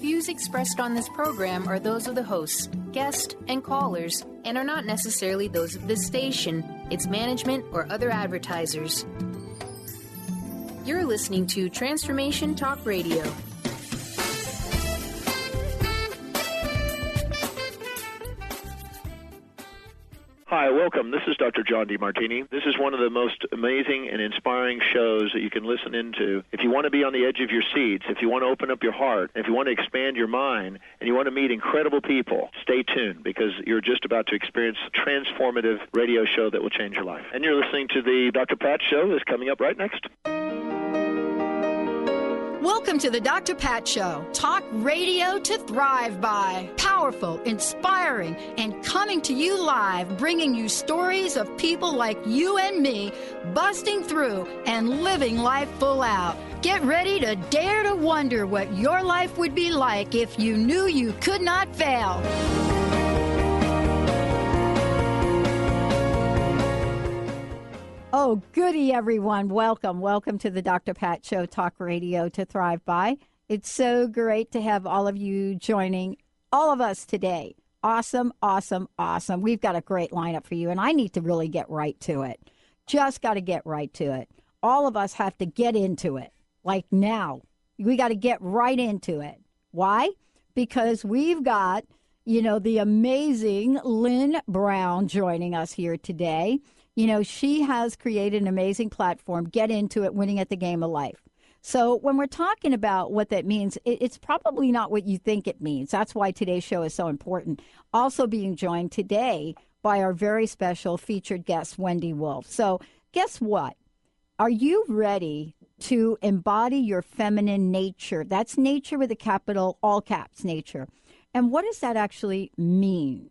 views expressed on this program are those of the hosts, guests, and callers, and are not necessarily those of this station, its management, or other advertisers. You're listening to Transformation Talk Radio. Hi, welcome. This is Dr. John DeMartini. This is one of the most amazing and inspiring shows that you can listen into. If you want to be on the edge of your seats, if you want to open up your heart, if you want to expand your mind, and you want to meet incredible people, stay tuned because you're just about to experience a transformative radio show that will change your life. And you're listening to the Dr. Pat Show that's coming up right next. Welcome to the Dr. Pat Show. Talk radio to thrive by. Powerful, inspiring, and coming to you live, bringing you stories of people like you and me, busting through and living life full out. Get ready to dare to wonder what your life would be like if you knew you could not fail. Oh, goody, everyone. Welcome. Welcome to the Dr. Pat Show, Talk Radio to Thrive By. It's so great to have all of you joining all of us today. Awesome, awesome, awesome. We've got a great lineup for you, and I need to really get right to it. Just got to get right to it. All of us have to get into it, like now. We got to get right into it. Why? Because we've got, the amazing Lynn Brown joining us here today. She has created an amazing platform, Get Into It, Winning at the Game of Life. So when we're talking about what that means, it's probably not what you think it means. That's why today's show is so important. Also being joined today by our very special featured guest, Wendy Wolf. So guess what? Are you ready to embody your feminine nature? That's nature with a capital, all caps, nature. And what does that actually mean?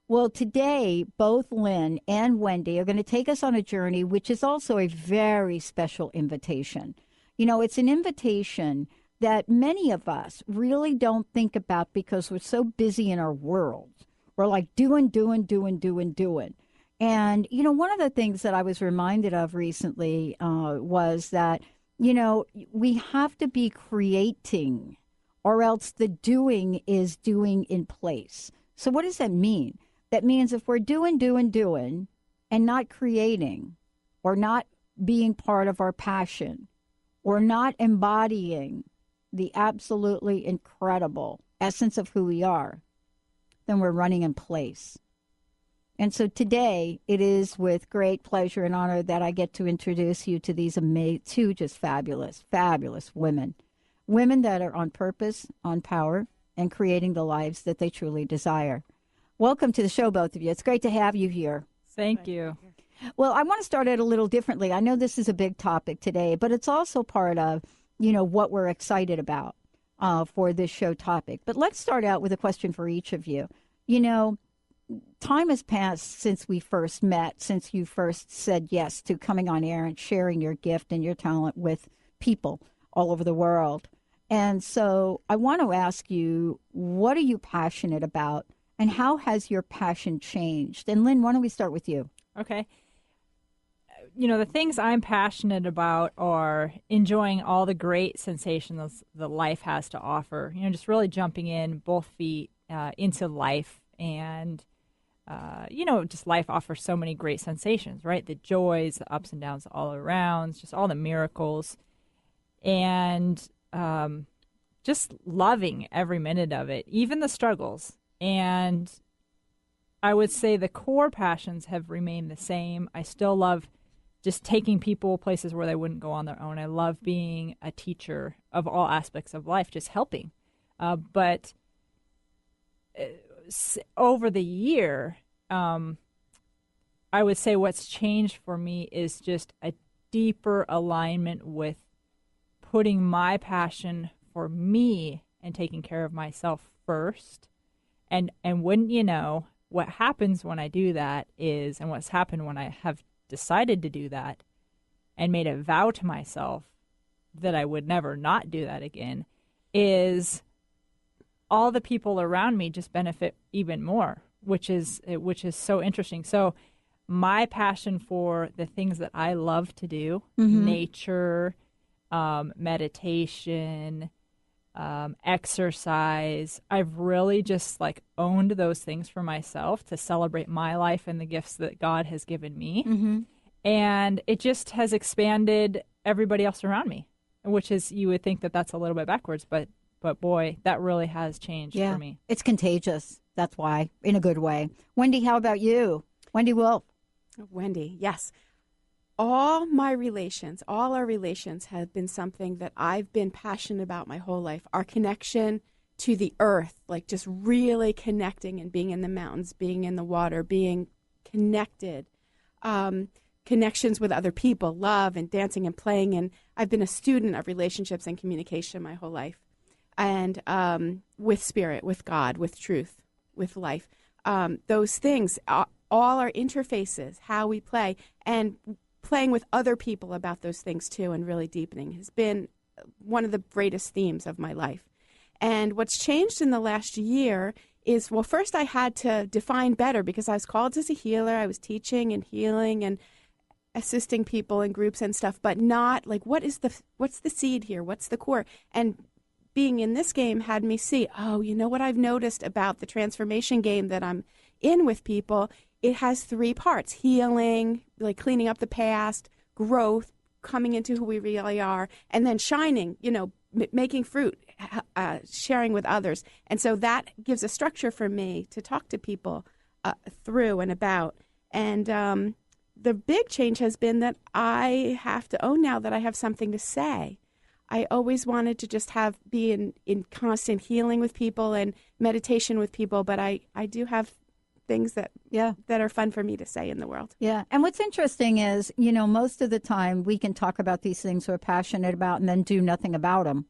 Well, today, both Lynn and Wendy are going to take us on a journey, which is also a very special invitation. It's an invitation that many of us really don't think about because we're so busy in our world. We're like doing. And, one of the things that I was reminded of recently was that, we have to be creating or else the doing is doing in place. So what does that mean? That means if we're doing, and not creating, or not being part of our passion, or not embodying the absolutely incredible essence of who we are, then we're running in place. And so today, it is with great pleasure and honor that I get to introduce you to these two just fabulous, fabulous women. Women that are on purpose, on power, and creating the lives that they truly desire. Welcome to the show, both of you. It's great to have you here. Thank you. Well, I want to start it a little differently. I know this is a big topic today, but it's also part of, what we're excited about for this show topic. But let's start out with a question for each of you. Time has passed since we first met, since you first said yes to coming on air and sharing your gift and your talent with people all over the world. And so I want to ask you, what are you passionate about? And how has your passion changed? And Lynn, why don't we start with you? Okay. The things I'm passionate about are enjoying all the great sensations that life has to offer. Just really jumping in both feet into life. And, just life offers so many great sensations, right? The joys, the ups and downs all around, just all the miracles. And just loving every minute of it, even the struggles. And I would say the core passions have remained the same. I still love just taking people places where they wouldn't go on their own. I love being a teacher of all aspects of life, just helping. But over the year, I would say what's changed for me is just a deeper alignment with putting my passion for me and taking care of myself first. And wouldn't you know, what happens when I do that is, and what's happened when I have decided to do that and made a vow to myself that I would never not do that again, is all the people around me just benefit even more, which is so interesting. So my passion for the things that I love to do, nature, meditation, exercise. I've really just like owned those things for myself to celebrate my life and the gifts that God has given me. Mm-hmm. And it just has expanded everybody else around me, which is, you would think that that's a little bit backwards, but boy, that really has changed for me. It's contagious. That's why, in a good way. Wendy, how about you? Wendy Wolf. Wendy, yes. All our relations have been something that I've been passionate about my whole life. Our connection to the earth, like just really connecting and being in the mountains, being in the water, being connected. Connections with other people, love and dancing and playing. And I've been a student of relationships and communication my whole life. And with spirit, with God, with truth, with life. Those things, all our interfaces, how we play, and playing with other people about those things too, and really deepening has been one of the greatest themes of my life. And what's changed in the last year is, well, first I had to define better because I was called as a healer. I was teaching and healing and assisting people in groups and stuff, but not like, what's the seed here? What's the core? And being in this game had me see, oh, you know what I've noticed about the transformation game that I'm in with people? It has 3 parts: healing, like cleaning up the past, growth, coming into who we really are, and then shining, making fruit, sharing with others. And so that gives a structure for me to talk to people through and about. And the big change has been that I have to own now that I have something to say. I always wanted to just be in constant healing with people and meditation with people, but I do have things that are fun for me to say in the world. Yeah. And what's interesting is, most of the time we can talk about these things we're passionate about and then do nothing about them.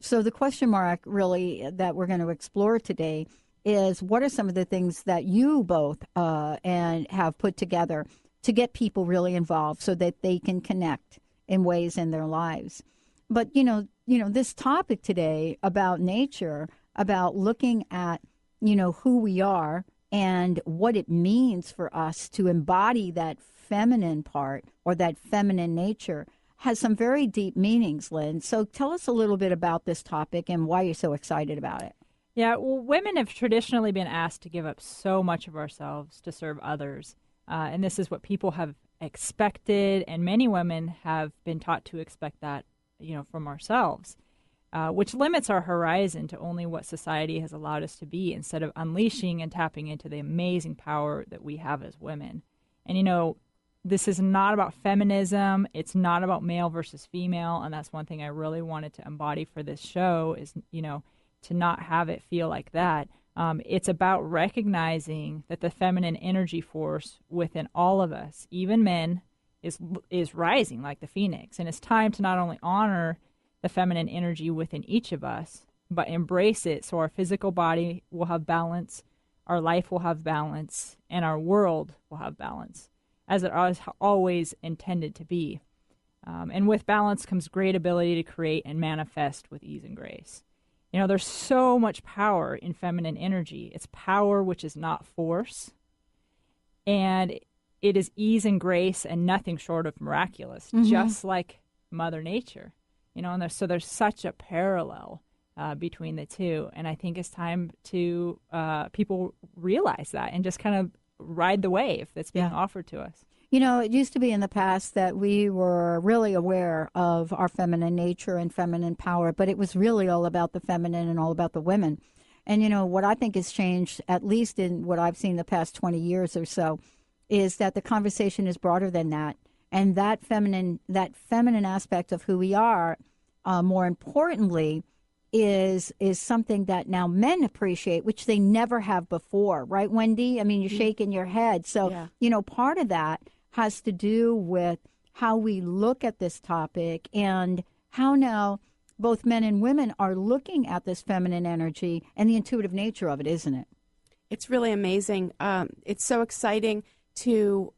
So the question mark really that we're going to explore today is, what are some of the things that you both and have put together to get people really involved so that they can connect in ways in their lives? But, this topic today about nature, about looking at, who we are and what it means for us to embody that feminine part or that feminine nature, has some very deep meanings, Lynn. So tell us a little bit about this topic and why you're so excited about it. Yeah, well, women have traditionally been asked to give up so much of ourselves to serve others. And this is what people have expected, and many women have been taught to expect that, from ourselves, which limits our horizon to only what society has allowed us to be, instead of unleashing and tapping into the amazing power that we have as women. And, this is not about feminism. It's not about male versus female. And that's one thing I really wanted to embody for this show is, to not have it feel like that. It's about recognizing that the feminine energy force within all of us, even men, is rising like the phoenix. And it's time to not only honor the feminine energy within each of us, but embrace it so our physical body will have balance, our life will have balance, and our world will have balance, as it was always intended to be. And with balance comes great ability to create and manifest with ease and grace. There's so much power in feminine energy. It's power which is not force. And it is ease and grace and nothing short of miraculous, just like Mother Nature. And there's such a parallel between the two. And I think it's time to people realize that and just kind of ride the wave that's being offered to us. It used to be in the past that we were really aware of our feminine nature and feminine power, but it was really all about the feminine and all about the women. And, what I think has changed, at least in what I've seen the past 20 years or so, is that the conversation is broader than that. And that feminine aspect of who we are, more importantly, is something that now men appreciate, which they never have before. Right, Wendy? I mean, you're shaking your head. So, part of that has to do with how we look at this topic and how now both men and women are looking at this feminine energy and the intuitive nature of it, isn't it? It's really amazing. It's so exciting to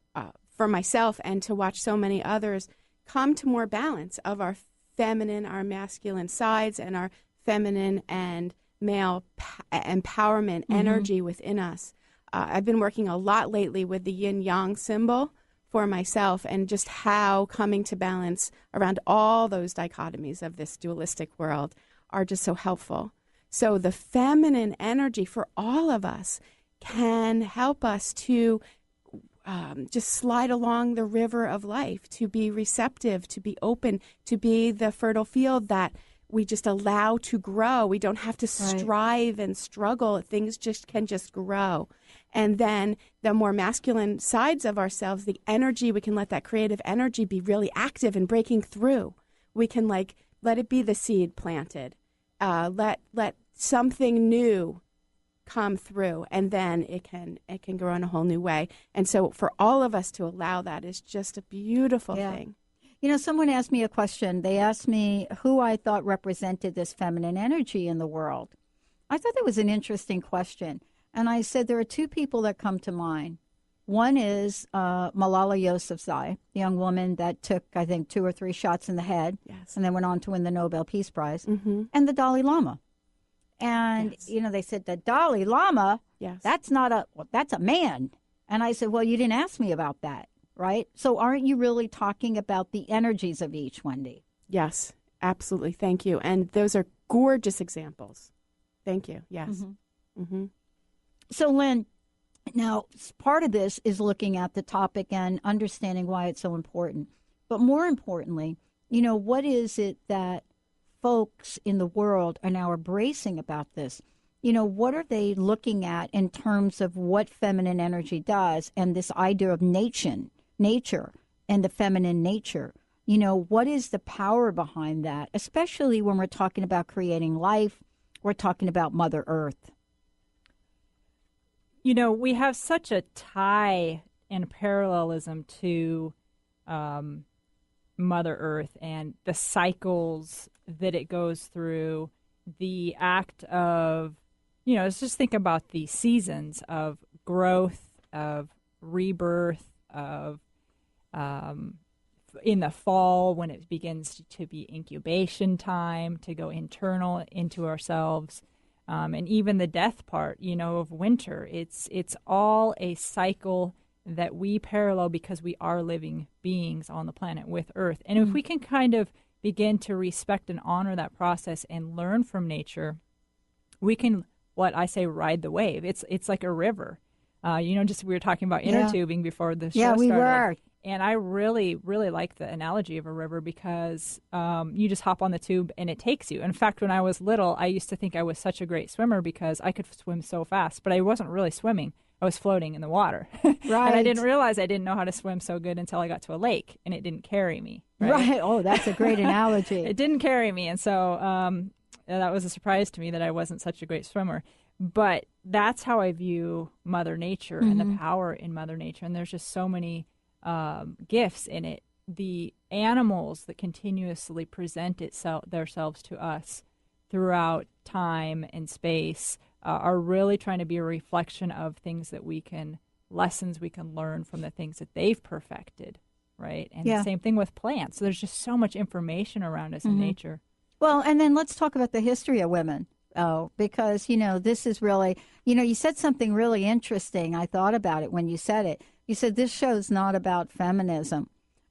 for myself and to watch so many others come to more balance of our feminine, our masculine sides, and our feminine and male empowerment energy within us. I've been working a lot lately with the yin-yang symbol for myself, and just how coming to balance around all those dichotomies of this dualistic world are just so helpful. So the feminine energy for all of us can help us to just slide along the river of life, to be receptive, to be open, to be the fertile field that we just allow to grow. We don't have to strive and struggle. Things can just grow. And then the more masculine sides of ourselves, the energy, we can let that creative energy be really active and breaking through. We can let it be the seed planted. Let something new come through, and then it can grow in a whole new way. And so for all of us to allow that is just a beautiful thing. You know, someone asked me a question. They asked me who I thought represented this feminine energy in the world. I thought that was an interesting question. And I said there are two people that come to mind. One is Malala Yousafzai, the young woman that took, I think, 2 or 3 shots in the head and then went on to win the Nobel Peace Prize, and the Dalai Lama. And, you know, they said the Dalai Lama, that's a man. And I said, well, you didn't ask me about that, right? So aren't you really talking about the energies of each, Wendy? Yes, absolutely. Thank you. And those are gorgeous examples. Thank you. Yes. So, Lynn, now part of this is looking at the topic and understanding why it's so important. But more importantly, you know, what is it that folks in the world are now embracing about this? You know, what are they looking at in terms of what feminine energy does and this idea of nature and the feminine nature? You know, what is the power behind that, especially when we're talking about creating life, we're talking about Mother Earth? You know, we have such a tie and parallelism to Mother Earth and the cycles that it goes through, the act of, you know, let's just think about the seasons of growth, of rebirth, of in the fall when it begins to be incubation time, to go internal into ourselves, and even the death part, you know, of winter. It's all a cycle that we parallel because we are living beings on the planet with Earth. And if we can kind of begin to respect and honor that process and learn from nature, we can, what I say, ride the wave. It's like a river. You know, just we were talking about inner tubing before the show started. Yeah, we were. And I really, really like the analogy of a river because you just hop on the tube and it takes you. In fact, when I was little, I used to think I was such a great swimmer because I could swim so fast, but I wasn't really swimming. I was floating in the water. Right. And I didn't realize I didn't know how to swim so good until I got to a lake and it didn't carry me. Right. Oh, that's a great analogy. It didn't carry me. And so that was a surprise to me that I wasn't such a great swimmer. But that's how I view Mother Nature and the power in Mother Nature. And there's just so many gifts in it. The animals that continuously present themselves to us throughout time and space are really trying to be a reflection of things that lessons we can learn from the things that they've perfected, right? And the same thing with plants. So there's just so much information around us in nature. Well, and then let's talk about the history of women. Oh, because, you know, this is really, you know, you said something really interesting. I thought about it when you said it. You said this show's not about feminism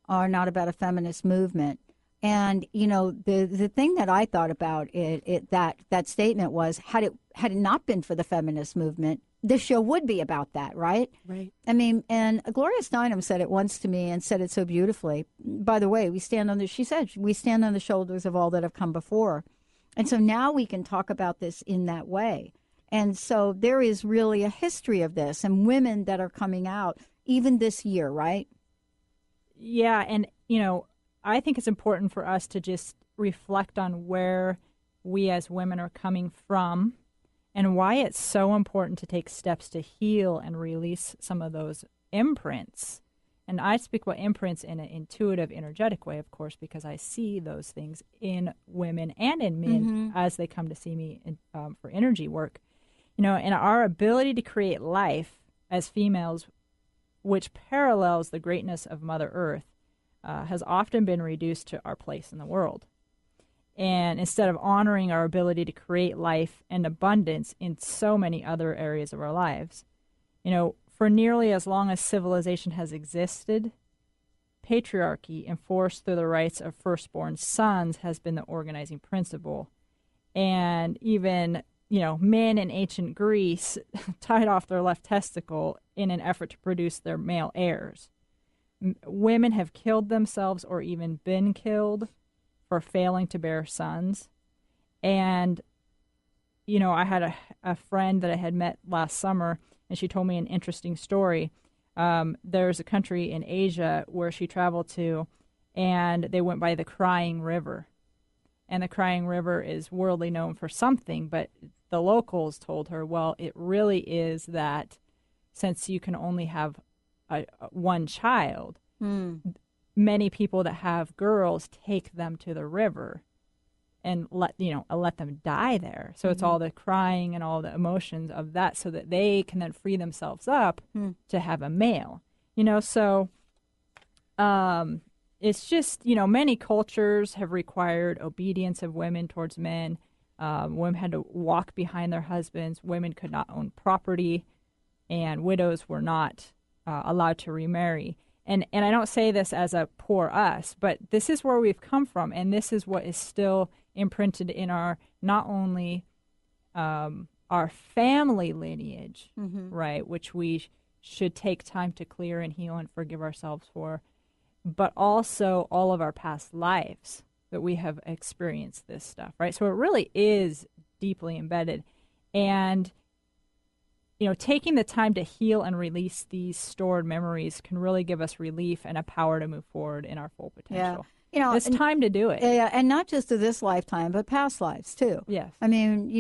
or not about a feminist movement. And, you know, the thing that I thought about that statement was, had it not been for the feminist movement, this show would be about that, right? Right. I mean, and Gloria Steinem said it once to me and said it so beautifully. By the way, we stand on the shoulders of all that have come before. And so now we can talk about this in that way. And so there is really a history of this and women that are coming out even this year, right? Yeah. And, you know, I think it's important for us to just reflect on where we as women are coming from and why it's so important to take steps to heal and release some of those imprints. And I speak about imprints in an intuitive, energetic way, of course, because I see those things in women and in men as they come to see me for energy work. You know, and our ability to create life as females, which parallels the greatness of Mother Earth, has often been reduced to our place in the world. And instead of honoring our ability to create life and abundance in so many other areas of our lives, you know, for nearly as long as civilization has existed, patriarchy enforced through the rights of firstborn sons has been the organizing principle. And even, men in ancient Greece tied off their left testicle in an effort to produce their male heirs. Women have killed themselves or even been killed for failing to bear sons. And, I had a friend that I had met last summer, and she told me an interesting story. There's a country in Asia where she traveled to, and they went by the Crying River. And the Crying River is worldly known for something, but the locals told her, well, it really is that since you can only have one child, many people that have girls take them to the river and let them die there. So it's all the crying and all the emotions of that so that they can then free themselves up to have a male. So it's just, many cultures have required obedience of women towards men. Women had to walk behind their husbands. Women could not own property, and widows were not allowed to remarry. And I don't say this as a poor us, but this is where we've come from, and this is what is still imprinted in our, not only our family lineage, right, which we should take time to clear and heal and forgive ourselves for, but also all of our past lives that we have experienced this stuff, right? So it really is deeply embedded. And, taking the time to heal and release these stored memories can really give us relief and a power to move forward in our full potential. Yeah. It's time to do it. Yeah, and not just to this lifetime, but past lives too. Yes. I mean,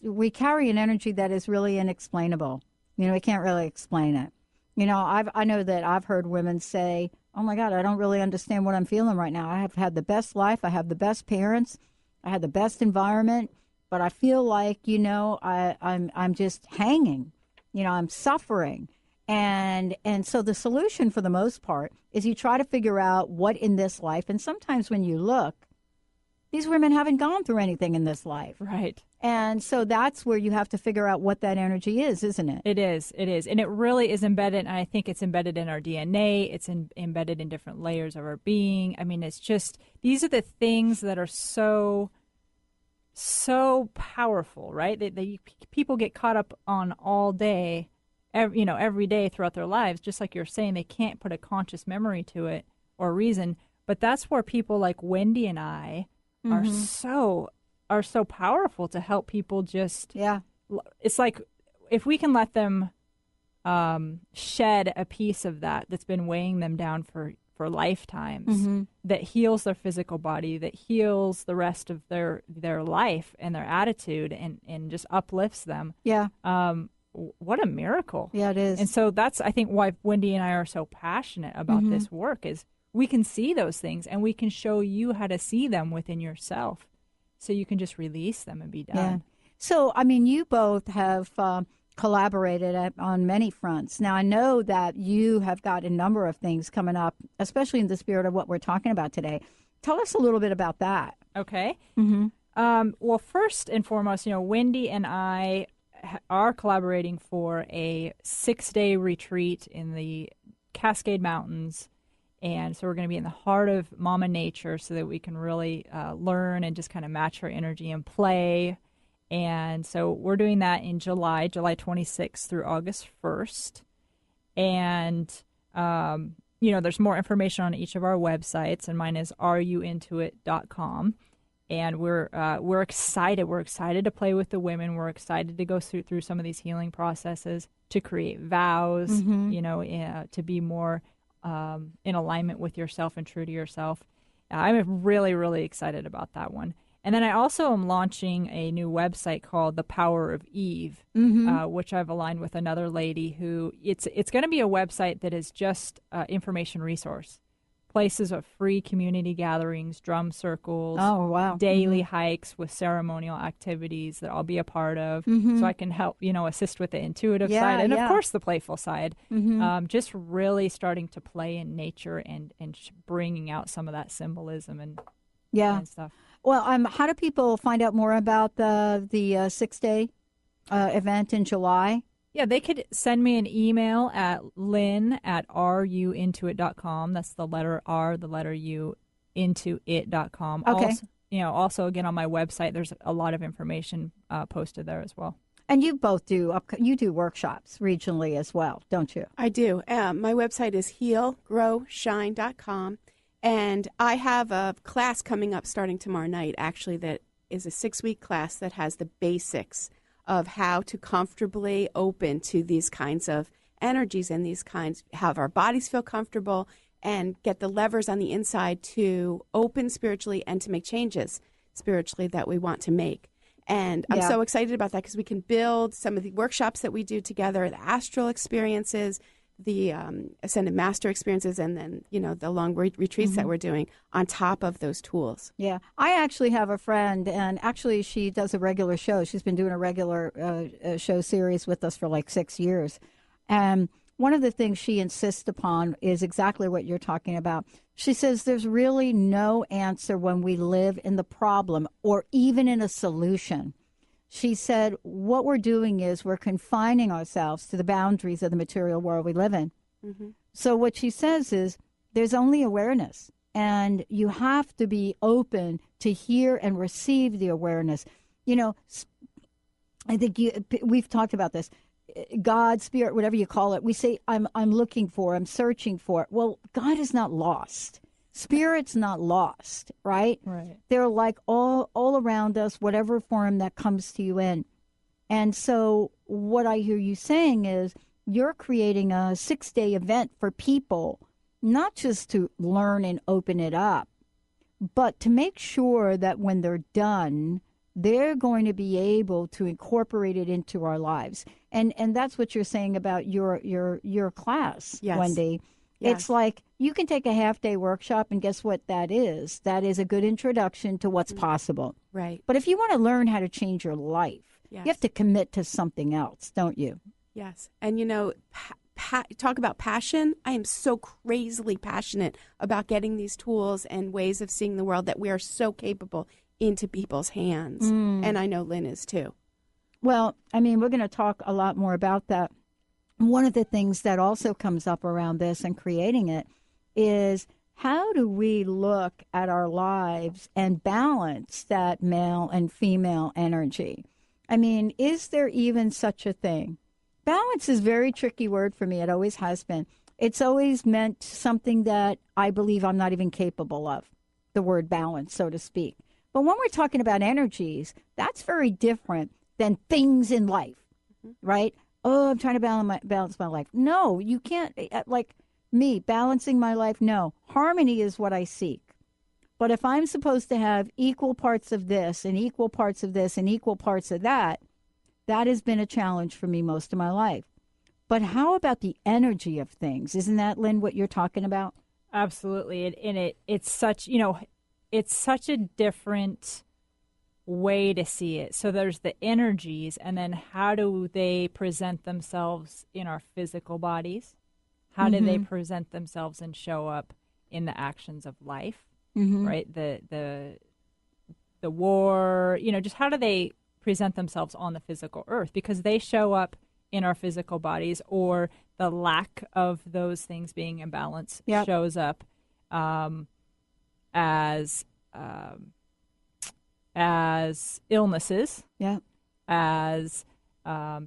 we carry an energy that is really inexplainable. We can't really explain it. I know that I've heard women say, oh my God, I don't really understand what I'm feeling right now. I have had the best life. I have the best parents. I had the best environment, but I feel like, I'm just hanging. I'm suffering. And so the solution for the most part is you try to figure out what in this life, and sometimes when you look, these women haven't gone through anything in this life. Right. And so that's where you have to figure out what that energy is, isn't it? It is. And it really is embedded, and I think it's embedded in our DNA. It's embedded in different layers of our being. I mean, it's just, these are the things that are so powerful, right? People get caught up on all day, every day throughout their lives. Just like you're saying, they can't put a conscious memory to it or reason. But that's where people like Wendy and I are so powerful to help people just. Yeah. It's like if we can let them shed a piece of that's been weighing them down for lifetimes, that heals their physical body, that heals the rest of their life and their attitude, and just uplifts them. Yeah. What a miracle. Yeah, it is. And so that's, I think, why Wendy and I are so passionate about this work, is we can see those things and we can show you how to see them within yourself, so you can just release them and be done. Yeah. So, I mean, you both have collaborated on many fronts. Now, I know that you have got a number of things coming up, especially in the spirit of what we're talking about today. Tell us a little bit about that. Okay. Well, first and foremost, Wendy and I are collaborating for a 6-day retreat in the Cascade Mountains. And so we're going to be in the heart of Mama Nature so that we can really learn and just kind of match her energy and play. And so we're doing that in July 26th through August 1st. And, there's more information on each of our websites, and mine is areyouintoit.com. And we're excited. We're excited to play with the women. We're excited to go through some of these healing processes, to create vows, to be more in alignment with yourself and true to yourself. I'm really, really excited about that one. And then I also am launching a new website called The Power of Eve, which I've aligned with another lady who it's going to be a website that is just information resource. Places of free community gatherings, drum circles, daily hikes with ceremonial activities that I'll be a part of, so I can help, assist with the intuitive side and, of course, the playful side. Just really starting to play in nature and bringing out some of that symbolism and stuff. Well, how do people find out more about the 6-day event in July? Yeah, they could send me an email at lynn@ruyouintoit.com. That's the letter R, the letter U, intoit.com. Okay. also again on my website, there's a lot of information posted there as well. And you both do workshops regionally as well, don't you? I do. My website is healgrowshine.com, and I have a class coming up starting tomorrow night, actually, that is a 6-week class that has the basics of how to comfortably open to these kinds of energies and have our bodies feel comfortable and get the levers on the inside to open spiritually and to make changes spiritually that we want to make. And I'm so excited about that because we can build some of the workshops that we do together, the astral experiences, the Ascended Master experiences, and then, the long retreats that we're doing on top of those tools. Yeah. I actually have a friend, and actually she does a regular show. She's been doing a regular show series with us for like 6 years. And one of the things she insists upon is exactly what you're talking about. She says there's really no answer when we live in the problem or even in a solution. She said what we're doing is we're confining ourselves to the boundaries of the material world we live in. Mm-hmm. So what she says is there's only awareness, and you have to be open to hear and receive the awareness. I think we've talked about this. God, spirit, whatever you call it, we say, I'm looking for, I'm searching for it. Well, God is not lost. Spirit's not lost, right? Right. They're like all around us, whatever form that comes to you in. And so what I hear you saying is you're creating a 6-day event for people, not just to learn and open it up, but to make sure that when they're done, they're going to be able to incorporate it into our lives. And that's what you're saying about your class, yes. Wendy. Yes. It's like you can take a half-day workshop, and guess what that is? That is a good introduction to what's possible. Right. But if you want to learn how to change your life, yes. you have to commit to something else, don't you? Yes. And, talk about passion. I am so crazily passionate about getting these tools and ways of seeing the world that we are so capable into people's hands. And I know Lynn is too. Well, we're going to talk a lot more about that. One of the things that also comes up around this and creating it is how do we look at our lives and balance that male and female energy? Is there even such a thing? Balance is a very tricky word for me. It always has been. It's always meant something that I believe I'm not even capable of, the word balance, so to speak. But when we're talking about energies, that's very different than things in life, right? Oh, I'm trying to balance my life. No, you can't. Like me, balancing my life, no. Harmony is what I seek. But if I'm supposed to have equal parts of this and equal parts of this and equal parts of that, that has been a challenge for me most of my life. But how about the energy of things? Isn't that, Lynn, what you're talking about? Absolutely. It's such, it's such a different way to see it. So there's the energies, and then how do they present themselves in our physical bodies? How do they present themselves and show up in the actions of life? Right? The war, just how do they present themselves on the physical earth? Because they show up in our physical bodies, or the lack of those things being in balance shows up as illnesses, as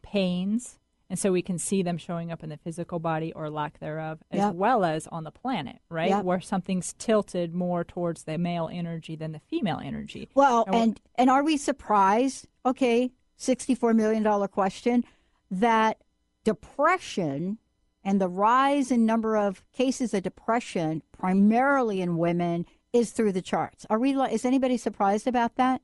pains. And so we can see them showing up in the physical body or lack thereof, as well as on the planet, right? Where something's tilted more towards the male energy than the female energy. Well, and are we surprised, okay, $64 million question, that depression and the rise in number of cases of depression, primarily in women, is through the charts? Is anybody surprised about that?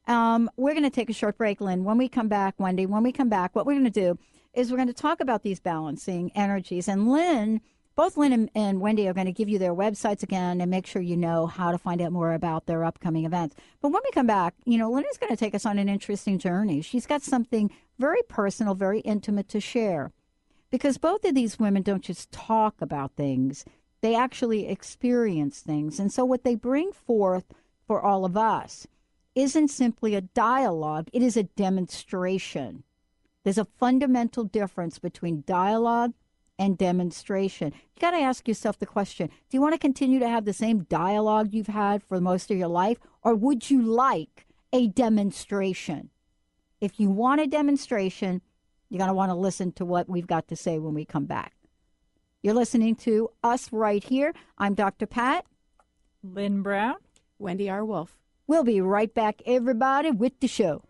We're going to take a short break, Lynn. When we come back, Wendy, what we're going to do is we're going to talk about these balancing energies. And Lynn, both Lynn and Wendy are going to give you their websites again and make sure you know how to find out more about their upcoming events. But when we come back, Lynn is going to take us on an interesting journey. She's got something very personal, very intimate to share. Because both of these women don't just talk about things. They actually experience things. And so what they bring forth for all of us isn't simply a dialogue. It is a demonstration. There's a fundamental difference between dialogue and demonstration. You got to ask yourself the question, do you want to continue to have the same dialogue you've had for most of your life, or would you like a demonstration? If you want a demonstration, you're going to want to listen to what we've got to say when we come back. You're listening to us right here. I'm Dr. Pat. Lynn Brown. Wendy R. Wolf. We'll be right back, everybody, with the show.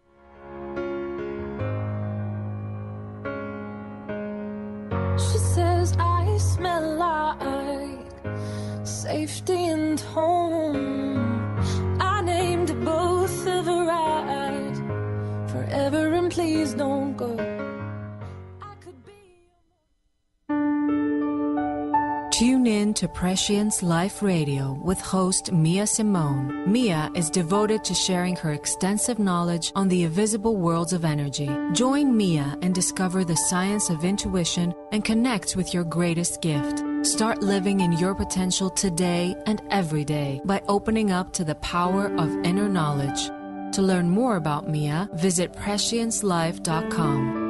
She says I smell like safety and home. I named both of a ride, forever and please don't go. Tune in to Prescience Life Radio with host Mia Simone. Mia is devoted to sharing her extensive knowledge on the invisible worlds of energy. Join Mia and discover the science of intuition and connect with your greatest gift. Start living in your potential today and every day by opening up to the power of inner knowledge. To learn more about Mia, visit presciencelife.com.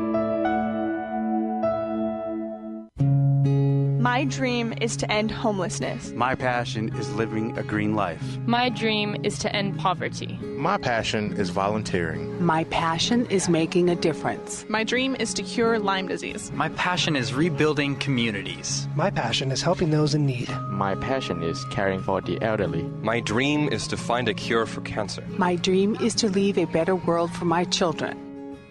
My dream is to end homelessness. My passion is living a green life. My dream is to end poverty. My passion is volunteering. My passion is making a difference. My dream is to cure Lyme disease. My passion is rebuilding communities. My passion is helping those in need. My passion is caring for the elderly. My dream is to find a cure for cancer. My dream is to leave a better world for my children.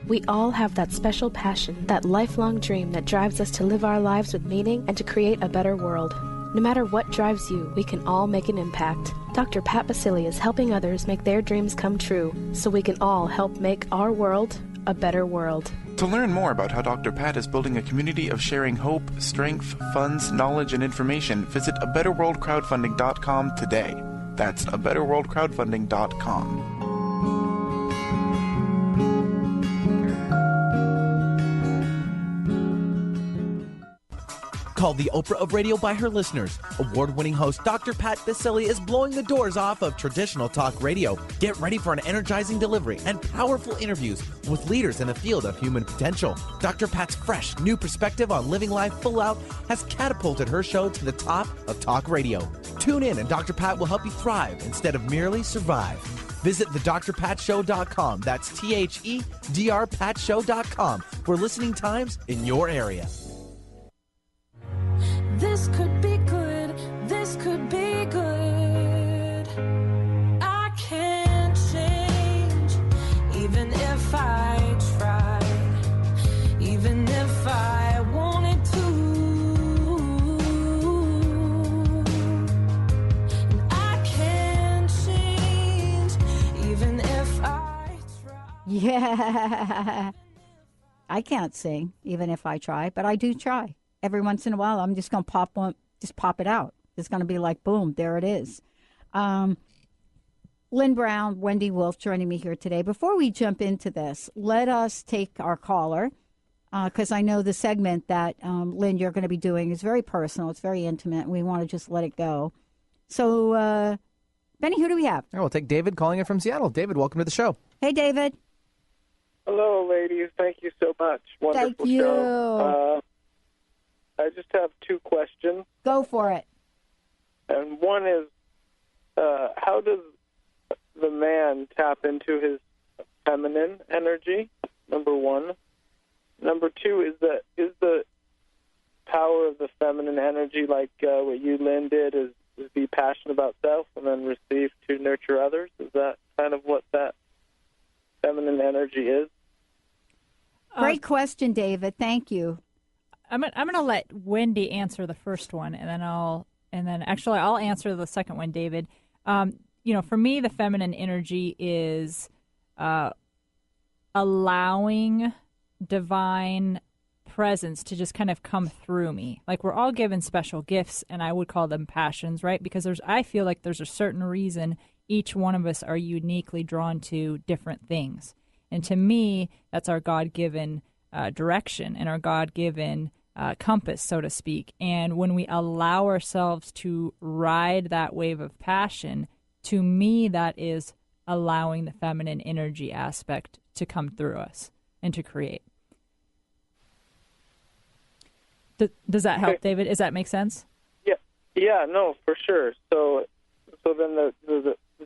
We all have that special passion, that lifelong dream that drives us to live our lives with meaning and to create a better world. No matter what drives you, we can all make an impact. Dr. Pat Baccili is helping others make their dreams come true, so we can all help make our world a better world. To learn more about how Dr. Pat is building a community of sharing hope, strength, funds, knowledge, and information, visit abetterworldcrowdfunding.com today. That's abetterworldcrowdfunding.com. Called the Oprah of radio by her listeners, award-winning host Dr. Pat Baccili is blowing the doors off of traditional talk radio. Get ready for an energizing delivery and powerful interviews with leaders in the field of human potential. Dr. Pat's fresh, new perspective on living life full out has catapulted her show to the top of talk radio. Tune in and Dr. Pat will help you thrive instead of merely survive. Visit thedrpatshow.com. That's THEDRPatshow.com for listening times in your area. This could be good, this could be good. I can't change, even if I tried, even if I wanted to. And I can't change, even if I try. Yeah. I can't sing, even if I try, but I do try. Every once in a while, I'm just going to pop it out. It's going to be like, boom, there it is. Lynn Brown, Wendy Wolf joining me here today. Before we jump into this, let us take our caller, because I know the segment that, Lynn, you're going to be doing is very personal. It's very intimate, and we want to just let it go. So, Benny, who do we have? Oh, we'll take David calling in from Seattle. David, welcome to the show. Hey, David. Hello, ladies. Thank you so much. Wonderful Thank you. show. I just have two questions. Go for it. And one is, how does the man tap into his feminine energy? Number one. Number two is the power of the feminine energy, like what you, Lynn, did, is be passionate about self and then receive to nurture others? Is that kind of what that feminine energy is? Great question, David. Thank you. I'm going to let Wendy answer the first one, and then I'll answer the second one, David. For me, the feminine energy is allowing divine presence to just kind of come through me. Like, we're all given special gifts, and I would call them passions, right? Because I feel like there's a certain reason each one of us are uniquely drawn to different things. And to me, that's our God-given direction and our God-given compass, so to speak. And when we allow ourselves to ride that wave of passion, to me, that is allowing the feminine energy aspect to come through us and to create. Does that help, David? Does that make sense? Yeah, no, for sure. So then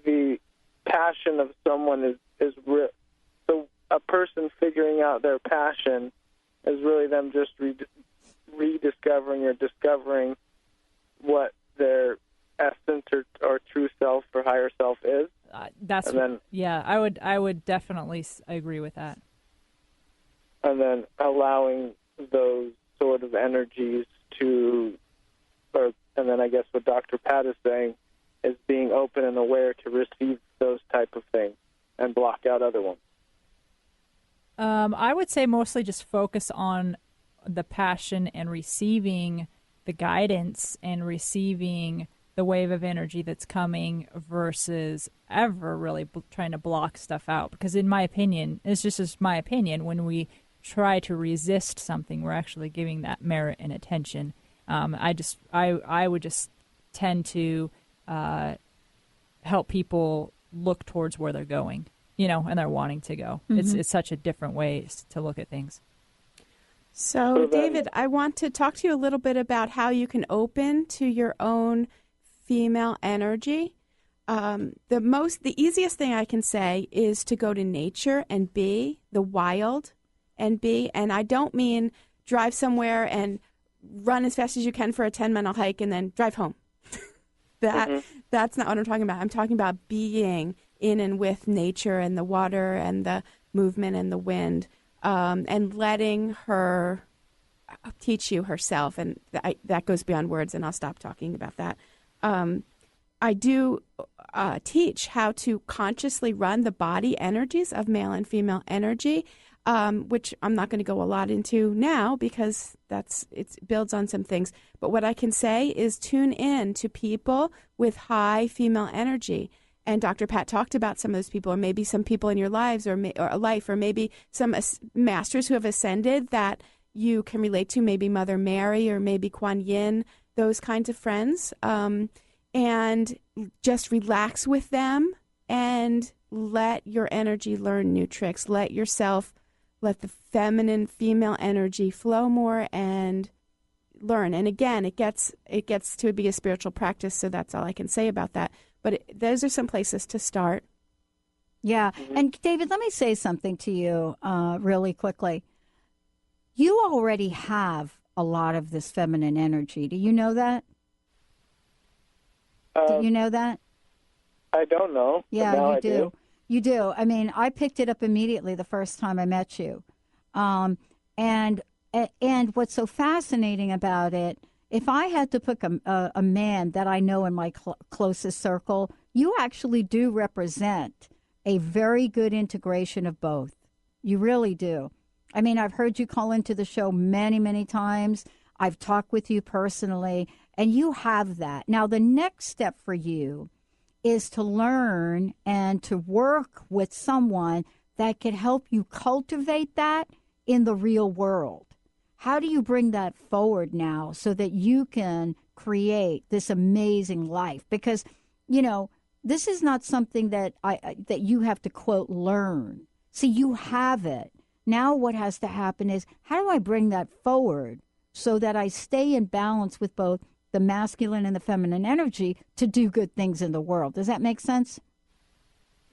the passion of someone is real. So a person figuring out their passion is really them just rediscovering or discovering what their essence or true self or higher self is. I would definitely agree with that. And then allowing those sort of energies and then I guess what Dr. Pat is saying is being open and aware to receive those type of things and block out other ones. I would say mostly just focus on the passion and receiving the guidance and receiving the wave of energy that's coming versus ever really trying to block stuff out. Because in my opinion, it's just my opinion, when we try to resist something, we're actually giving that merit and attention. I would just tend to help people look towards where they're going, and they're wanting to go. Mm-hmm. It's such a different way to look at ththings. So, David, I want to talk to you a little bit about how you can open to your own female energy. The easiest thing I can say is to go to nature and be the wild and be. And I don't mean drive somewhere and run as fast as you can for a 10-mile hike and then drive home. That's not what I'm talking about. I'm talking about being in and with nature and the water and the movement and the wind, and letting her teach you herself. And that goes beyond words, and I'll stop talking about that. I do teach how to consciously run the body energies of male and female energy, which I'm not going to go a lot into now because it builds on some things. But what I can say is tune in to people with high female energy. And Dr. Pat talked about some of those people, or maybe some people in your lives or maybe some masters who have ascended that you can relate to, maybe Mother Mary or maybe Kuan Yin, those kinds of friends. And just relax with them and let your energy learn new tricks. Let the feminine female energy flow more and learn. And again, it gets to be a spiritual practice, so that's all I can say about that. But those are some places to start. Yeah. And David, let me say something to you really quickly. You already have a lot of this feminine energy. Do you know that? Do you know that? I don't know. Yeah, you do. You do. I mean, I picked it up immediately the first time I met you. And what's so fascinating about it, if I had to pick a man that I know in my closest circle, you actually do represent a very good integration of both. You really do. I mean, I've heard you call into the show many, many times. I've talked with you personally, and you have that. Now, the next step for you is to learn and to work with someone that can help you cultivate that in the real world. How do you bring that forward now so that you can create this amazing life? Because, this is not something that that you have to, quote, learn. See, you have it. Now what has to happen is, how do I bring that forward so that I stay in balance with both the masculine and the feminine energy to do good things in the world? Does that make sense?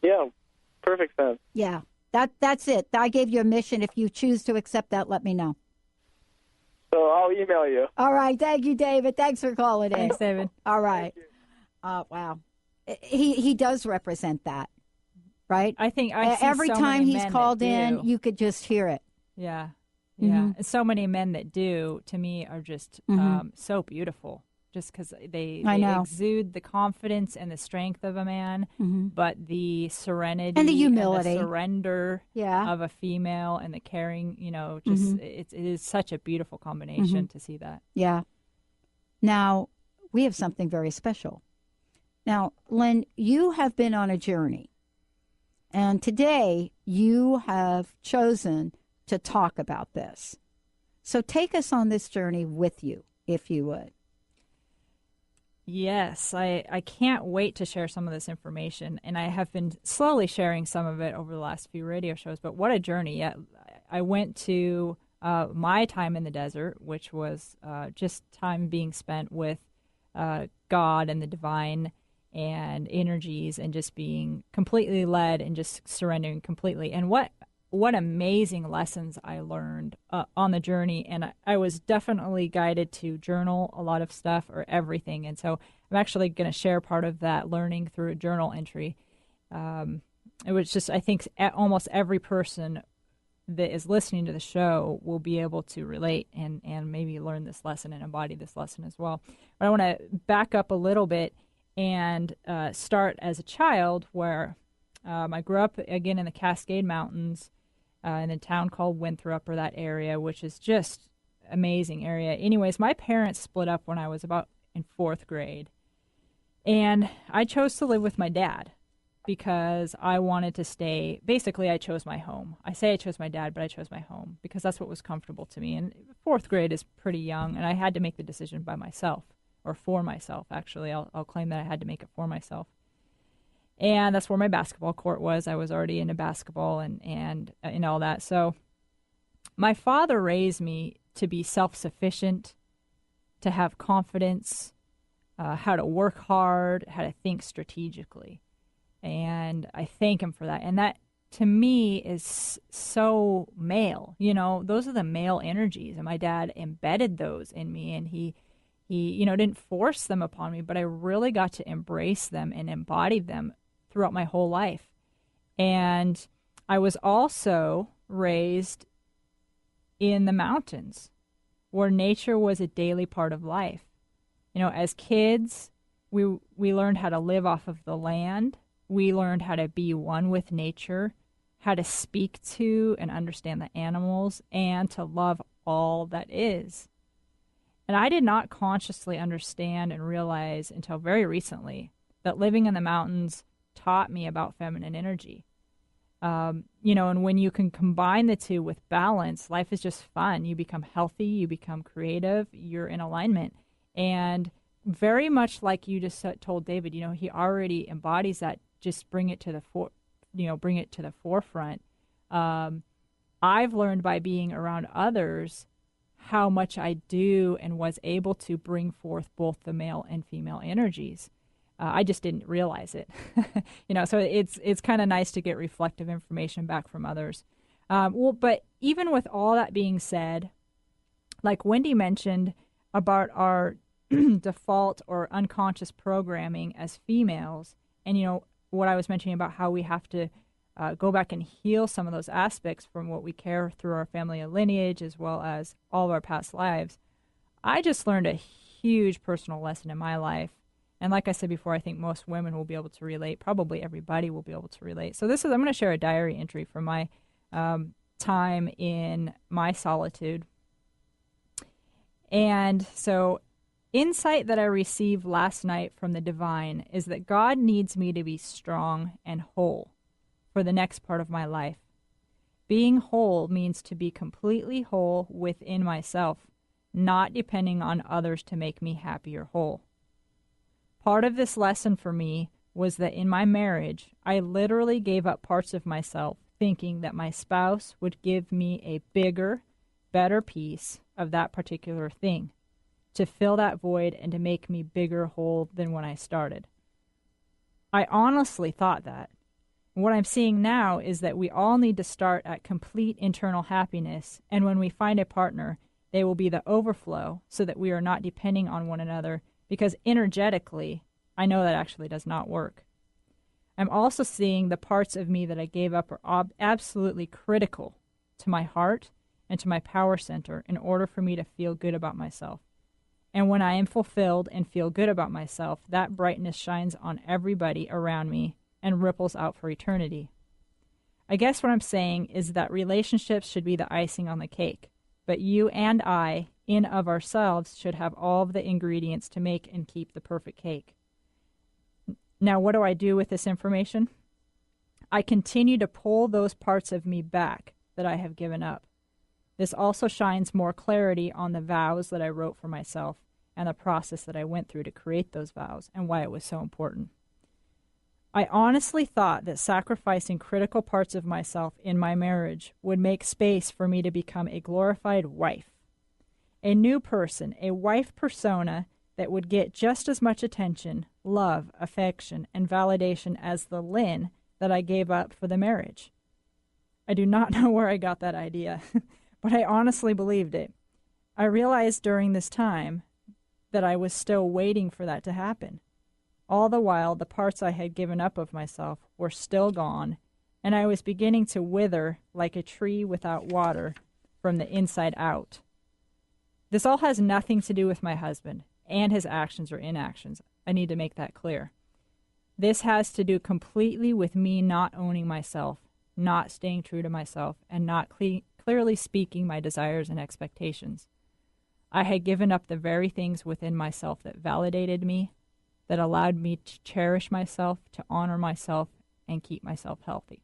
Yeah, perfect sense. Yeah, that's it. I gave you a mission. If you choose to accept that, let me know. So I'll email you. All right. Thank you, David. Thanks for calling in. Thanks, David. All right. Wow. He does represent that, right? I think every so time many he's men called that in, do. you could just hear it. Yeah. Yeah. And so many men that do, to me, are just so beautiful. Just because they exude the confidence and the strength of a man, but the serenity and the humility, and the surrender of a female, and the caring. It is such a beautiful combination to see that. Yeah. Now we have something very special. Now, Lynn, you have been on a journey, and today you have chosen to talk about this. So take us on this journey with you, if you would. Yes, I can't wait to share some of this information, and I have been slowly sharing some of it over the last few radio shows, but what a journey. I went to my time in the desert, which was just time being spent with God and the divine and energies, and just being completely led and just surrendering completely. And what amazing lessons I learned on the journey. And I was definitely guided to journal a lot of stuff, or everything. And so I'm actually going to share part of that learning through a journal entry. It was just, I think almost every person that is listening to the show will be able to relate and maybe learn this lesson and embody this lesson as well. But I want to back up a little bit and start as a child, where I grew up, again, in the Cascade Mountains, in a town called Winthrop, or that area, which is just amazing area. Anyways, my parents split up when I was about in 4th grade, and I chose to live with my dad because I wanted to stay. Basically, I chose my home. I say I chose my dad, but I chose my home because that's what was comfortable to me. And 4th grade is pretty young, and I had to make the decision by myself, or for myself, actually. I'll claim that I had to make it for myself. And that's where my basketball court was. I was already into basketball and all that. So my father raised me to be self-sufficient, to have confidence, how to work hard, how to think strategically. And I thank him for that. And that, to me, is so male. You know, those are the male energies. And my dad embedded those in me. And he didn't force them upon me, but I really got to embrace them and embody them throughout my whole life. And I was also raised in the mountains, where nature was a daily part of life. You know, as kids, we learned how to live off of the land. We learned how to be one with nature, how to speak to and understand the animals, and to love all that is. And I did not consciously understand and realize until very recently that living in the mountains taught me about feminine energy. And when you can combine the two with balance, life is just fun. You become healthy, you become creative, you're in alignment. And very much like you just told David, he already embodies that. Just bring it to the forefront. I've learned by being around others how much I do and was able to bring forth both the male and female energies. I just didn't realize it. So it's kind of nice to get reflective information back from others. But even with all that being said, like Wendy mentioned about our default or unconscious programming as females, and what I was mentioning about how we have to go back and heal some of those aspects from what we care through our family and lineage, as well as all of our past lives. I just learned a huge personal lesson in my life. And like I said before, I think most women will be able to relate. Probably everybody will be able to relate. So I'm going to share a diary entry from my time in my solitude. And so, insight that I received last night from the divine is that God needs me to be strong and whole for the next part of my life. Being whole means to be completely whole within myself, not depending on others to make me happy or whole. Part of this lesson for me was that in my marriage, I literally gave up parts of myself thinking that my spouse would give me a bigger, better piece of that particular thing, to fill that void and to make me bigger whole than when I started. I honestly thought that. What I'm seeing now is that we all need to start at complete internal happiness, and when we find a partner, they will be the overflow so that we are not depending on one another, because energetically, I know that actually does not work. I'm also seeing the parts of me that I gave up are absolutely critical to my heart and to my power center in order for me to feel good about myself. And when I am fulfilled and feel good about myself, that brightness shines on everybody around me and ripples out for eternity. I guess what I'm saying is that relationships should be the icing on the cake, but you and I, in of ourselves, should have all of the ingredients to make and keep the perfect cake. Now, what do I do with this information? I continue to pull those parts of me back that I have given up. This also shines more clarity on the vows that I wrote for myself and the process that I went through to create those vows and why it was so important. I honestly thought that sacrificing critical parts of myself in my marriage would make space for me to become a glorified wife. A new person, a wife persona that would get just as much attention, love, affection, and validation as the Lynn that I gave up for the marriage. I do not know where I got that idea, but I honestly believed it. I realized during this time that I was still waiting for that to happen. All the while, the parts I had given up of myself were still gone, and I was beginning to wither like a tree without water from the inside out. This all has nothing to do with my husband and his actions or inactions. I need to make that clear. This has to do completely with me not owning myself, not staying true to myself, and not clearly speaking my desires and expectations. I had given up the very things within myself that validated me, that allowed me to cherish myself, to honor myself, and keep myself healthy.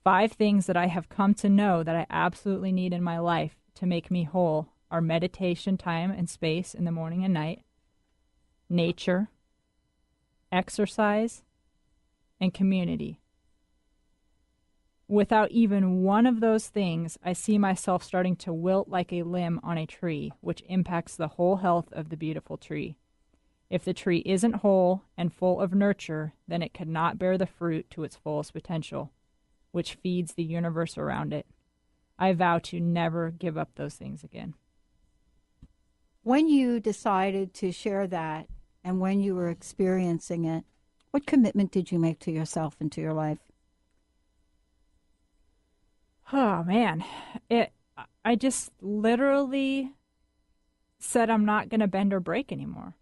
5 things that I have come to know that I absolutely need in my life to make me whole are meditation time and space in the morning and night, nature, exercise, and community. Without even one of those things, I see myself starting to wilt like a limb on a tree, which impacts the whole health of the beautiful tree. If the tree isn't whole and full of nurture, then it cannot bear the fruit to its fullest potential, which feeds the universe around it. I vow to never give up those things again. When you decided to share that and when you were experiencing it, what commitment did you make to yourself and to your life? Oh, man. I just literally said I'm not going to bend or break anymore.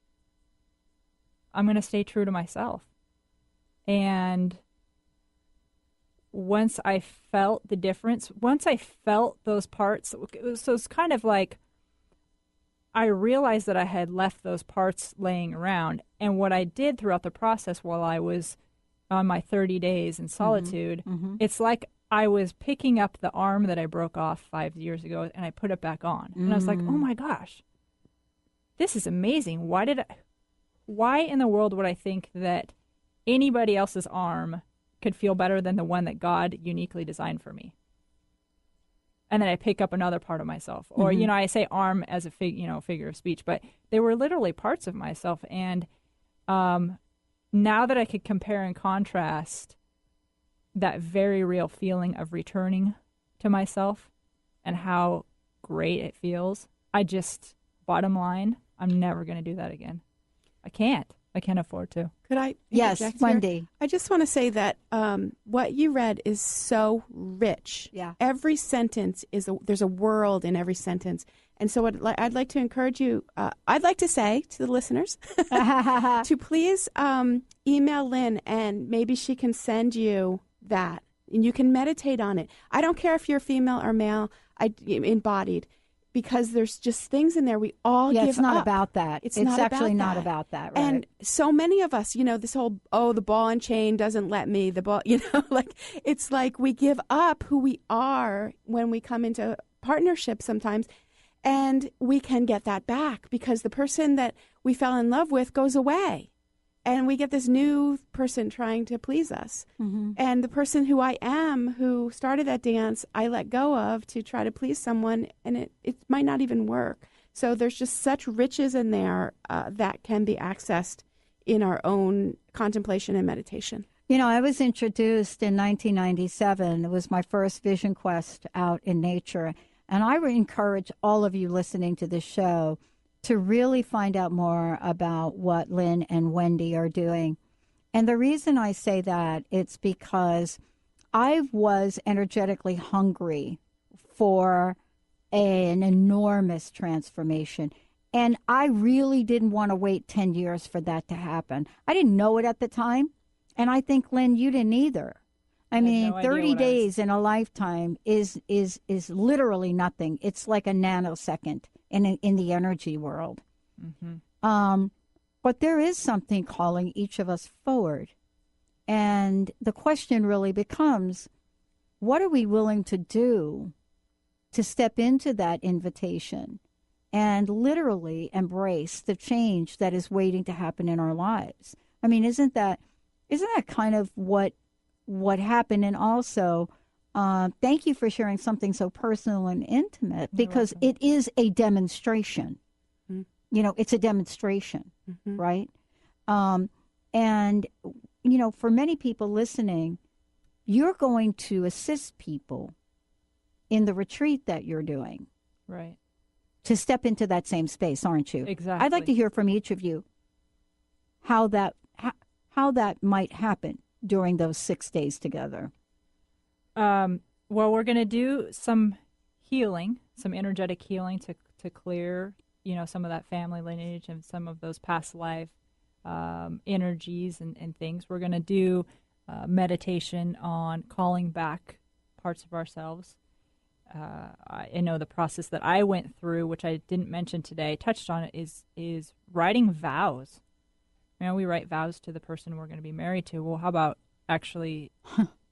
I'm going to stay true to myself. And once I felt the difference, once I felt those parts, so it's kind of like I realized that I had left those parts laying around. And what I did throughout the process while I was on my 30 days in solitude, it's like I was picking up the arm that I broke off 5 years ago and I put it back on. And I was like, oh my gosh, this is amazing. Why in the world would I think that anybody else's arm could feel better than the one that God uniquely designed for me? And then I pick up another part of myself. Or, I say arm as a figure of speech, but they were literally parts of myself. And now that I could compare and contrast that very real feeling of returning to myself and how great it feels, bottom line, I'm never going to do that again. I can't afford to. Could I? Yes, Wendy. I just want to say that what you read is so rich. Yeah. Every sentence there's a world in every sentence. And so what I'd like to encourage you, I'd like to say to the listeners to please email Lynn and maybe she can send you that and you can meditate on it. I don't care if you're female or male, embodied. Because there's just things in there we all give up. It's not about that. It's actually not that. about that, right? And so many of us, this whole, the ball and chain doesn't let me, it's like we give up who we are when we come into partnership sometimes, and we can get that back because the person that we fell in love with goes away. And we get this new person trying to please us. And the person who I am, who started that dance, I let go of to try to please someone, and it might not even work. So there's just such riches in there that can be accessed in our own contemplation and meditation. I was introduced in 1997. It was my first vision quest out in nature. And I would encourage all of you listening to this show to really find out more about what Lynn and Wendy are doing. And the reason I say that, it's because I was energetically hungry for an enormous transformation. And I really didn't want to wait 10 years for that to happen. I didn't know it at the time. And I think, Lynn, you didn't either. I mean, 30 days in a lifetime is literally nothing. It's like a nanosecond in the energy world. But there is something calling each of us forward. And the question really becomes, what are we willing to do to step into that invitation and literally embrace the change that is waiting to happen in our lives? I mean, isn't that Isn't that kind of what happened? And also, thank you for sharing something so personal and intimate, because it is a demonstration. Mm-hmm. You know, it's a demonstration, right? And, you know, for many people listening, you're going to assist people in the retreat that you're doing. Right. To step into that same space, aren't you? Exactly. I'd like to hear from each of you how that might happen during those 6 days together. Well, we're going to do some healing, some energetic healing to clear, you know, some of that family lineage and some of those past life energies and things. We're going to do meditation on calling back parts of ourselves. I know the process that I went through, which I didn't mention today, touched on it, is writing vows. You know, we write vows to the person we're going to be married to. Well, how about actually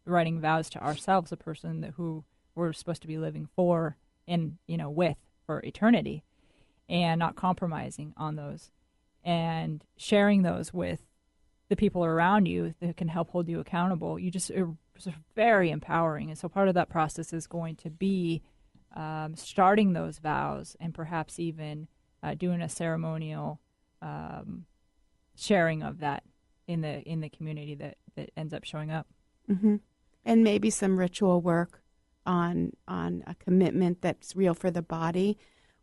writing vows to ourselves, the person who we're supposed to be living for and, you know, with for eternity, and not compromising on those, and sharing those with the people around you that can help hold you accountable. It's very empowering. And so part of that process is going to be starting those vows, and perhaps even doing a ceremonial sharing of that in the community that ends up showing up. Mm-hmm. And maybe some ritual work on a commitment that's real for the body.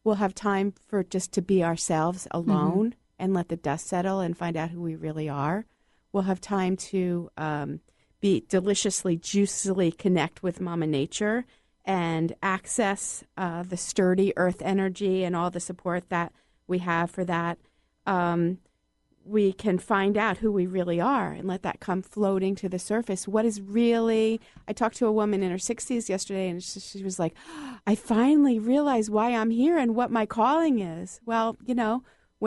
We'll have time for just to be ourselves alone and let the dust settle and find out who we really are. We'll have time to be deliciously, juicily connect with Mama Nature and access the sturdy earth energy and all the support that we have for that. We can find out who we really are and let that come floating to the surface. What is really, I talked to a woman in her 60s yesterday, and she was like, I finally realized why I'm here and what my calling is. Well, you know,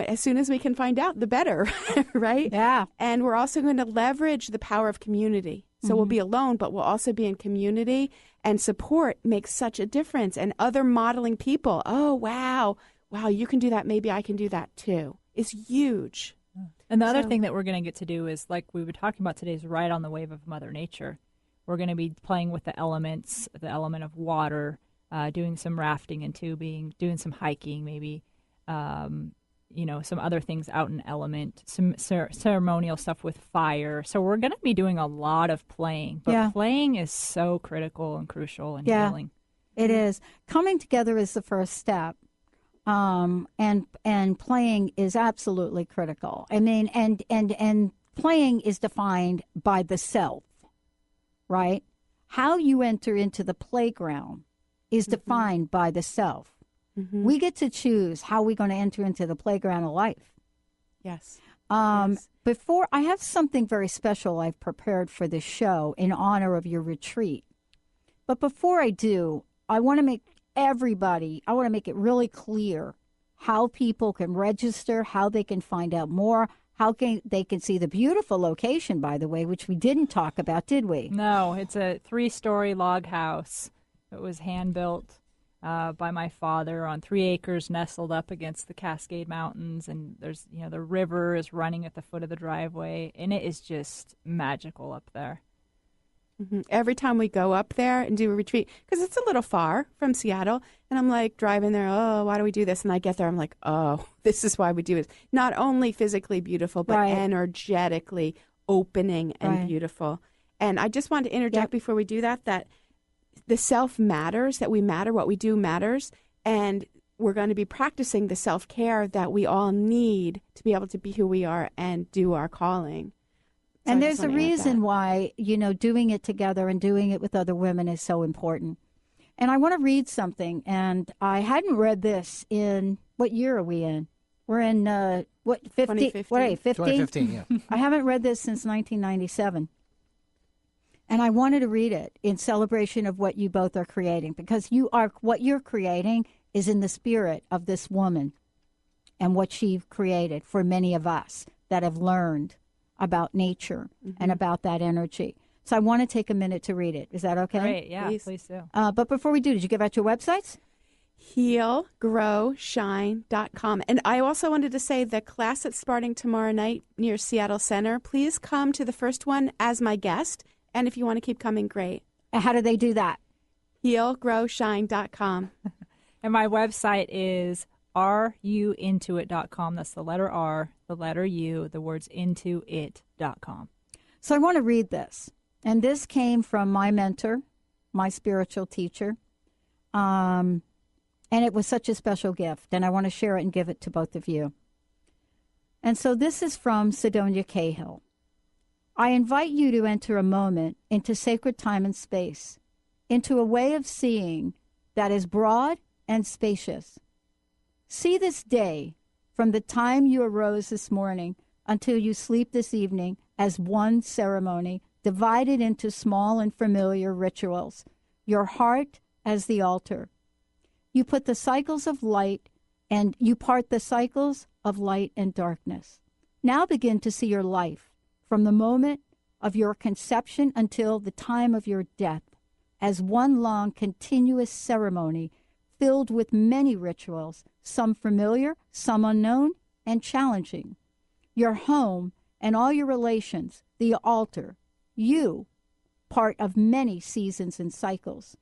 as soon as we can find out, the better, right? Yeah. And we're also going to leverage the power of community. So we'll be alone, but we'll also be in community, and support makes such a difference. And other modeling people, oh, wow, you can do that. Maybe I can do that too. It's huge. And the other thing that we're going to get to do is, like we were talking about today, is ride on the wave of Mother Nature. We're going to be playing with the elements, the element of water, doing some rafting and tubing, doing some hiking, maybe, you know, some other things out in element, some ceremonial stuff with fire. So we're going to be doing a lot of playing. But playing is so critical and crucial in healing. It is. Coming together is the first step. And playing is absolutely critical. I mean, and playing is defined by the self, right? How you enter into the playground is defined by the self. We get to choose how we're going to enter into the playground of life. Yes. Before, I have something very special I've prepared for this show in honor of your retreat. But before I do, I want to make it really clear how people can register, how they can find out more, they can see the beautiful location, by the way, which we didn't talk about, did we? No, it's a 3-story log house. It was hand-built by my father on 3 acres nestled up against the Cascade Mountains, and there's, you know, the river is running at the foot of the driveway, and it is just magical up there. Every time we go up there and do a retreat, because it's a little far from Seattle, and I'm like driving there, oh, why do we do this? And I get there, I'm like, oh, this is why we do it. Not only physically beautiful, but energetically opening and beautiful. And I just want to interject before we do that the self matters, that we matter, what we do matters, and we're going to be practicing the self-care that we all need to be able to be who we are and do our calling. And there's a reason why, you know, doing it together and doing it with other women is so important. And I want to read something, and I hadn't read this in, what year are we in? We're in, 2015. 2015, yeah. I haven't read this since 1997. And I wanted to read it in celebration of what you both are creating, because what you're creating is in the spirit of this woman and what she created for many of us that have learned about nature and about that energy. So I want to take a minute to read it. Is that okay? Great, yeah, please do. But before we do, did you give out your websites? healgrowshine.com. And I also wanted to say the class that's starting tomorrow night near Seattle Center, please come to the first one as my guest. And if you want to keep coming, great. How do they do that? healgrowshine.com. And my website is ruintoit.com. That's the letter R, the letter U, the words intoit.com. So I want to read this. And this came from my mentor, my spiritual teacher. And it was such a special gift. And I want to share it and give it to both of you. And so this is from Sidonia Cahill. I invite you to enter a moment into sacred time and space, into a way of seeing that is broad and spacious. See this day, from the time you arose this morning until you sleep this evening, as one ceremony divided into small and familiar rituals, your heart as the altar. You put the cycles of light and you part the cycles of light and darkness. Now begin to see your life from the moment of your conception until the time of your death as one long continuous ceremony filled with many rituals, some familiar, some unknown, and challenging. Your home and all your relations, the altar, you, part of many seasons and cycles.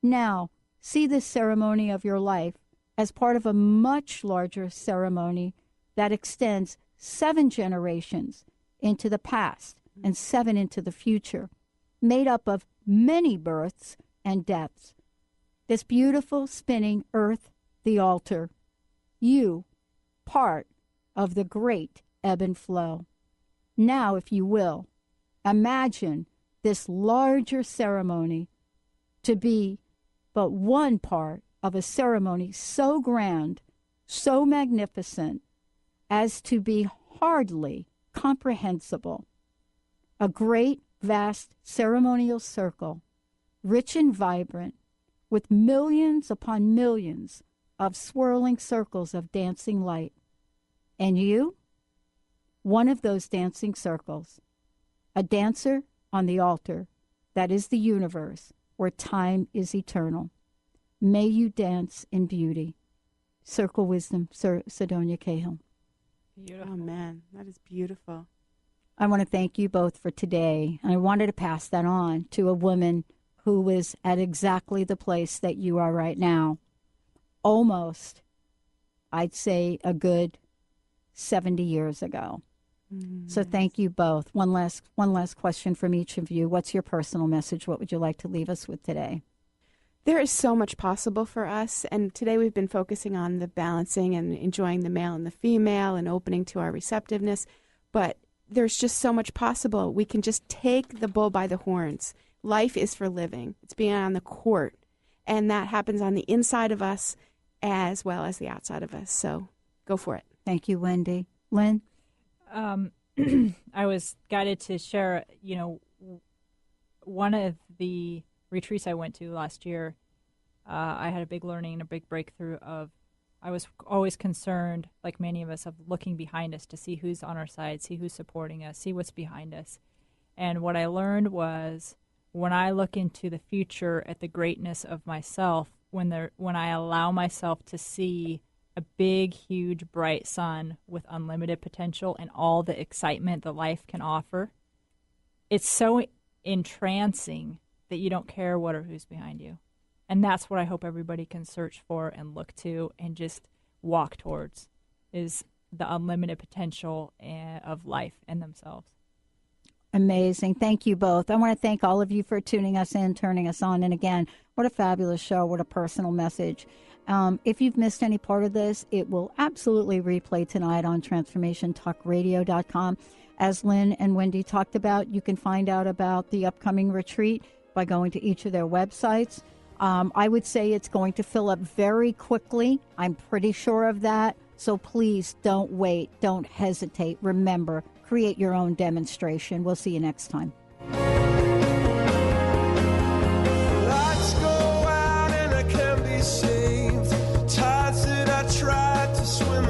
Now, see this ceremony of your life as part of a much larger ceremony that extends 7 generations into the past and 7 into the future, made up of many births and deaths. This beautiful spinning earth, the altar, you, part of the great ebb and flow. Now, if you will, imagine this larger ceremony to be but one part of a ceremony so grand, so magnificent, as to be hardly comprehensible. A great, vast ceremonial circle, rich and vibrant, with millions upon millions of swirling circles of dancing light. And you? One of those dancing circles, a dancer on the altar that is the universe where time is eternal. May you dance in beauty. Circle Wisdom, Sidonia Cahill. Beautiful. Oh, man, that is beautiful. I want to thank you both for today. I wanted to pass that on to a woman who was at exactly the place that you are right now. Almost, I'd say, a good 70 years ago. Mm-hmm. So thank you both. One last question from each of you. What's your personal message? What would you like to leave us with today? There is so much possible for us, and today we've been focusing on the balancing and enjoying the male and the female and opening to our receptiveness, but there's just so much possible. We can just take the bull by the horns. Life is for living. It's being on the court, and that happens on the inside of us as well as the outside of us, so go for it. Thank you, Wendy. Lynn? I was guided to share, one of the retreats I went to last year, I had a big learning and a big breakthrough of, I was always concerned, like many of us, of looking behind us to see who's on our side, see who's supporting us, see what's behind us. And what I learned was when I look into the future at the greatness of myself, when I allow myself to see a big, huge, bright sun with unlimited potential and all the excitement that life can offer, it's so entrancing that you don't care what or who's behind you. And that's what I hope everybody can search for and look to and just walk towards, is the unlimited potential of life and themselves. Amazing. Thank you both. I want to thank all of you for tuning us in, turning us on. And again, what a fabulous show. What a personal message. If you've missed any part of this, it will absolutely replay tonight on TransformationTalkRadio.com. As Lynn and Wendy talked about, you can find out about the upcoming retreat by going to each of their websites. I would say it's going to fill up very quickly. I'm pretty sure of that. So please don't wait. Don't hesitate. Remember, create your own demonstration. We'll see you next time. Lights go out and I can't be saved. Tides that I tried to swim